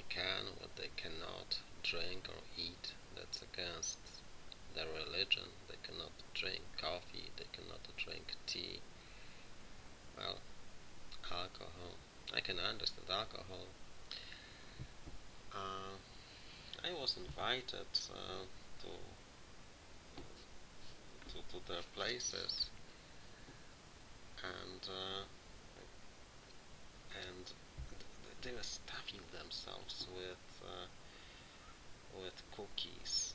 can, what they cannot drink or eat. That's against their religion. They cannot drink coffee, they cannot drink tea. Well, alcohol. I can understand alcohol. I was invited to their places, and they were stuffing themselves with cookies,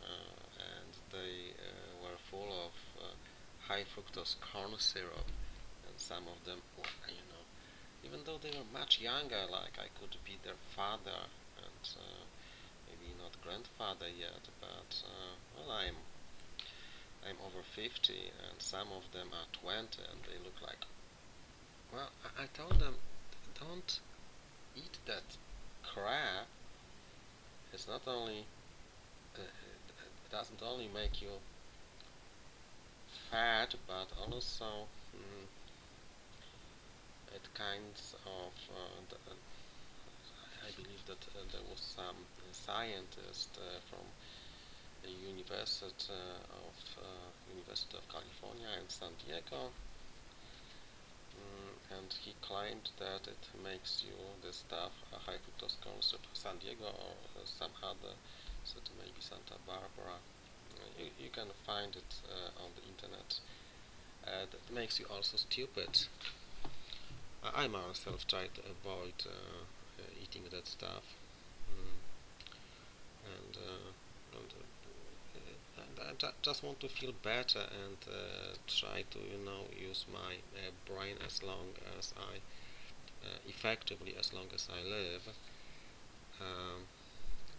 and they were full of high fructose corn syrup, and some of them, even though they were much younger, like I could be their father, and maybe not grandfather yet, but well, I'm over 50, and some of them are 20, and they look like, well, I told them, don't eat that crap. It's not only, it doesn't only make you fat, but also it kinds of, I believe that there was some scientist from the University of California in San Diego, and he claimed that it makes you this stuff, high fructose corn syrup, San Diego or some other, so maybe Santa Barbara. You can find it on the internet. That makes you also stupid. I myself try to avoid eating that stuff, and, I just want to feel better and try to use my brain as long as effectively as long as I live.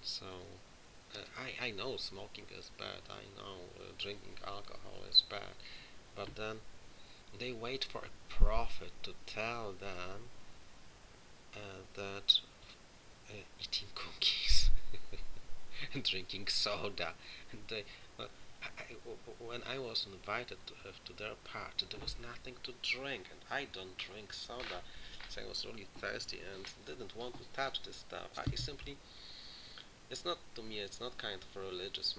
So I know smoking is bad, I know drinking alcohol is bad, but then they wait for a prophet to tell them that eating cookies and drinking soda, and when I was invited to their party, there was nothing to drink, and I don't drink soda, so I was really thirsty and didn't want to touch this stuff. I simply, it's not, to me, it's not kind of a religious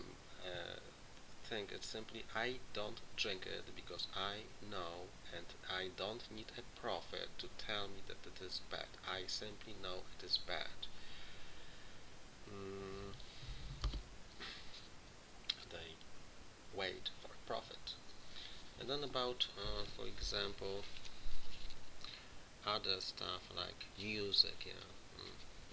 thing. It's simply I don't drink it because I know, and I don't need a prophet to tell me that it is bad. I simply know it is bad. They wait for a prophet. And then about, for example, other stuff like music.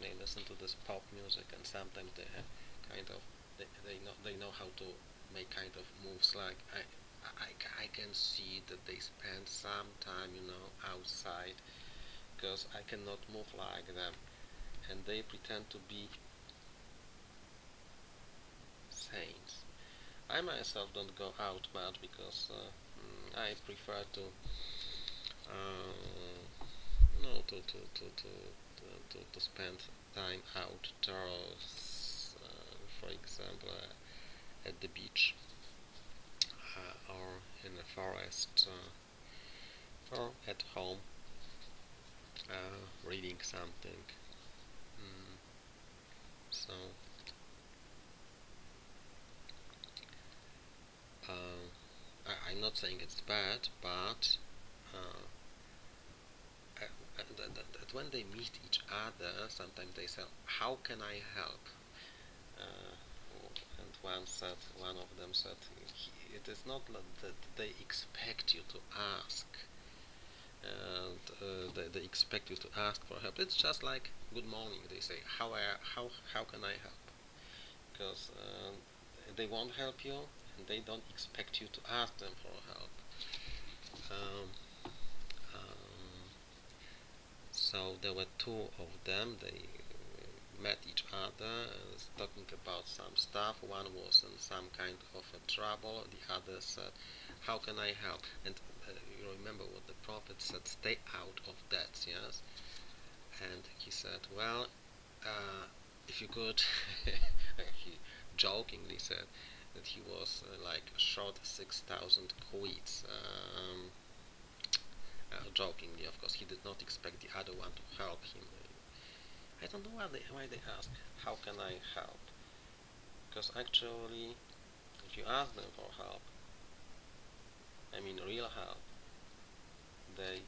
They listen to this pop music, and sometimes they have kind of they know how to make kind of moves. Like I can see that they spend some time outside, because I cannot move like them, and they pretend to be saints. I myself don't go out much because I prefer to no to spend time outdoors, for example, at the beach, or in a forest, or at home, reading something. So I'm not saying it's bad, but that when they meet each other, sometimes they say, "How can I help?" And one of them said, "It is not that they expect you to ask, and they expect you to ask for help. It's just like good morning. They say, how can I help?" Because they won't help you, and they don't expect you to ask them for help. Um, so there were two of them. They met each other, talking about some stuff. One was in some kind of a trouble. The other said, "How can I help?" And you remember what the prophet said: "Stay out of that." Yes. And he said, "Well, if you could," he jokingly said that he was like short 6,000 quid. Jokingly, of course, he did not expect the other one to help him. don't know why they ask, how can I help? Because actually, if you ask them for help, I mean real help, they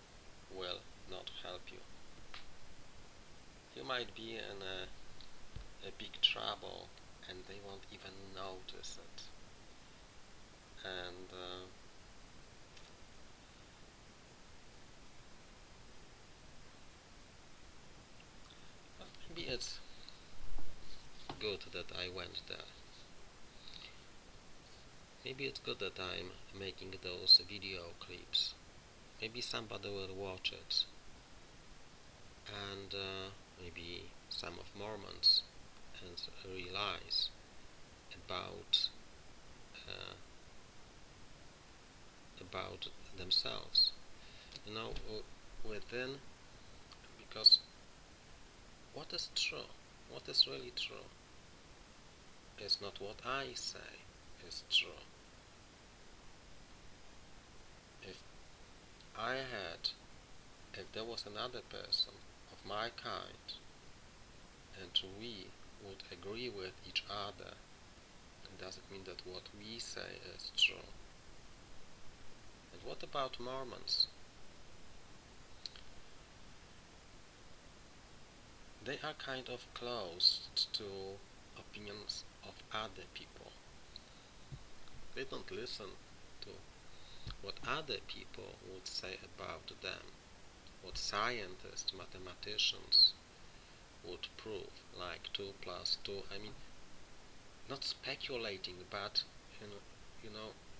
will not help you. You might be in a big trouble and they won't even notice it. And maybe it's good that I went there. Maybe it's good that I'm making those video clips. Maybe somebody will watch it. And maybe some of Mormons and realize uh, about themselves. You know, within, because what is true, what is really true, is not what I say is true. If if there was another person of my kind, and we would agree with each other, it doesn't mean that what we say is true. And what about Mormons? They are kind of closed to opinions of other people. They don't listen to what other people would say about them, what scientists, mathematicians would prove, like 2 plus 2. I mean, not speculating, but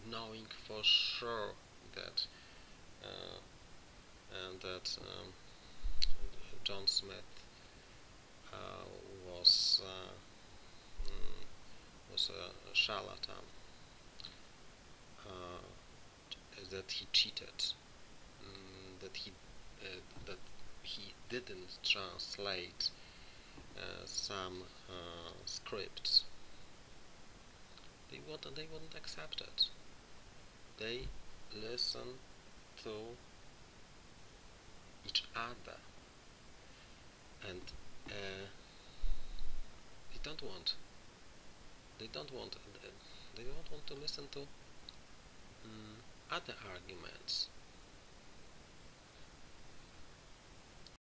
knowing for sure that that John Smith uh, was was a charlatan, that he cheated, that he didn't translate some scripts. They wouldn't accept it. They listen to each other, and they don't want they don't want they don't want to listen to other arguments.